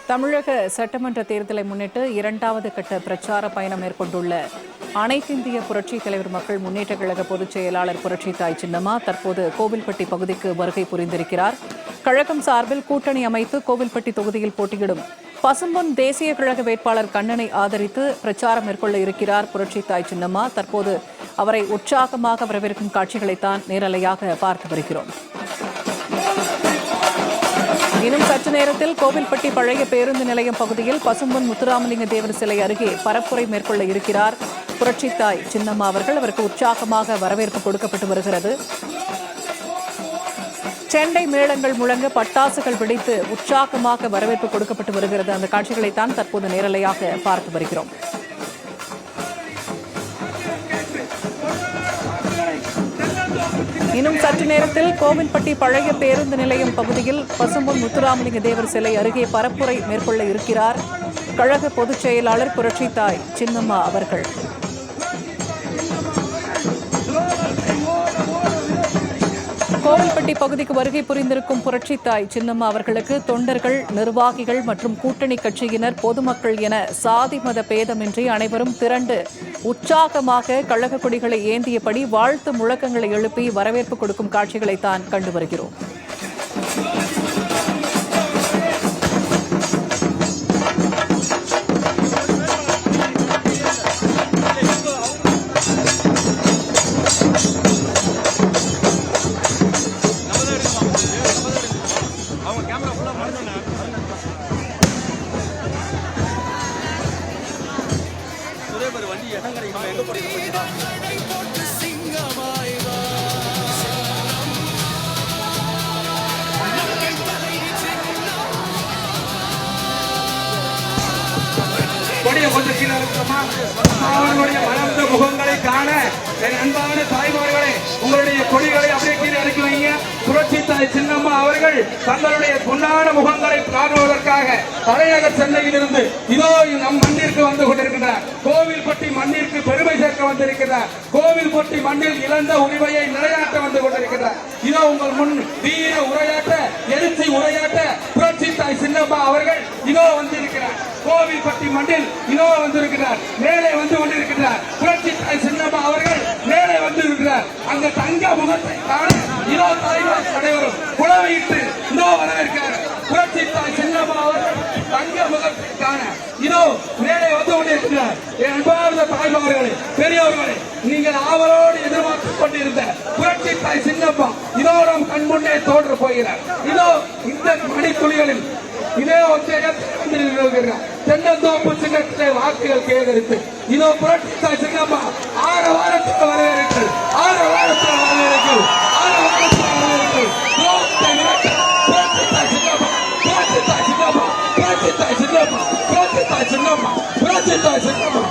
தமிழக சட்டமன்ற தேர்தலை முன்னிட்டு இரண்டாவது கட்ட பிரச்சார பயணம் மேற்கொண்டுள்ள அனைத்திந்திய புரட்சித் தலைவர் மக்கள் முன்னேற்றக் கழக பொதுச் செயலாளர் புரட்சித்தாய் சின்னம்மா தற்போது கோவில்பட்டி பகுதிக்கு வருகை புரிந்திருக்கிறார். கழகம் சார்பில் கூட்டணி அமைத்து கோவில்பட்டி தொகுதியில் போட்டியிடும் பசும்பொன் தேசிய கழக வேட்பாளர் கண்ணனை ஆதரித்து பிரச்சாரம் மேற்கொள்ள இருக்கிறார் புரட்சித்தாய் சின்னம்மா. தற்போது அவரை உற்சாகமாக வரவேற்கும் காட்சிகளைத்தான் நேரலையாக பார்த்து வருகிறோம். இன்னும் சற்று நேரத்தில் கோவில்பட்டி பழைய பேருந்து நிலையம் பகுதியில் பசும்பொன் முத்துராமலிங்க தேவர் சிலை அருகே பரப்புரை மேற்கொள்ள இருக்கிறார் புரட்சித்தாய் சின்னம்மா அவர்கள். அவருக்கு உற்சாகமாக வரவேற்பு கொடுக்கப்பட்டு வருகிறது. செண்டை மேளங்கள் முழங்க பட்டாசுகள் வெடித்து உற்சாகமாக வரவேற்பு கொடுக்கப்பட்டு வருகிறது. அந்த காட்சிகளைத்தான் தற்போது நேரலையாக பார்த்து வருகிறோம். இன்னும் சற்று நேரத்தில் கோவில்பட்டி பழைய பேருந்து நிலையம் பகுதியில் பசும்பொன் முத்துராமலிங்க தேவர் சிலை அருகே பரப்புரை மேற்கொள்ள இருக்கிறார் கழக பொதுச் செயலாளர் புரட்சித்தாய் சின்னம்மா அவர்கள். கோவில்பட்டி பகுதிக்கு வருகை புரிந்திருக்கும் புரட்சித்தாய் சின்னம்மா அவர்களுக்கு தொண்டர்கள், நிர்வாகிகள் மற்றும் கூட்டணி கட்சியினர், பொதுமக்கள் என சாதி மத பேதமின்றி அனைவரும் திரண்டு உற்சாகமாக கழக கொடிகளை ஏந்தியபடி வாழ்த்து முழக்கங்களை எழுப்பி வரவேற்பு கொடுக்கும் காட்சிகளைத்தான் கண்டு வருகிறோம். அவர்களுடைய மலர்ந்த முகங்களை காண என் அன்பான தாய்மார்களே, உங்களுடைய கொடிகளை அப்படியே கீழே இறக்கி வைங்க. புரட்சித்தாய் சின்னம்மா அவர்கள் தங்களுடைய பொன்னான முகங்களை காணுவதற்காக தலைநகர் சென்னையிலிருந்து இதோ நம் மண்ணிற்கு வந்து கொண்டிருக்கிறார். கோவில்பட்டி மண்ணிற்கு பெருமை சேர்க்க வந்திருக்கிறார். கோவில்பட்டி மண்ணில் இழந்த உரிமையை நிலைநாட்ட வந்து கொண்டிருக்கிறார். இதோ உங்கள் முன் வீர உரையாற்ற, எழுச்சி உரையாற்ற புரட்சித்தாய் சின்னம்மா அவர்கள் இதோ வந்திருக்கிறார். கோவில்பட்டி மண்ணில் இதோ வந்திருக்கிறார். மேலே வந்து கொண்டிருக்கிறார். புரட்சித்தாய் சின்னம்மா அவர்கள் மேலே வந்திருக்கிறார். அந்த தங்க முகத்தை காண இதோ தலைவர் அனைவரும் குழவையிட்டு இதோ வரவேற்கிறார். புரட்சித்தாய் சின்னம்மா அவர்கள் தங்க முகத்தை காண இதோ மேலே வந்து கொண்டிருக்கிறார். என் அன்பார்ந்த தாய்மார்களே, பெரியவர்களே, நீங்கள் ஆவலோடு எதிர்பார்த்துக் கொண்டிருந்த புரட்சித்தாய் சின்னம்மா இதோ நம் கண் முன்னே தோன்று போகிறார். இதோ இந்த மணித்துளிகளில் இதே தென்னந்தோப்பு சின்னத்திலே வாக்குகள் சேகரித்து இதோ புரட்சித்தாய் சின்னம்மா 6 வாரத்துக்கு வரவேற்கு 6 வாரத்தில் வரவேற்கு 6 வாரத்தில் வரவேற்கு புரட்சித்தாய் சின்னம்மா, புரட்சித்தாய் சின்னம்மா, புரட்சித்தாய் சின்னம்மா, புரட்சித்தாய் சின்னம்மா, புரட்சித்தாய் சின்னம்மா.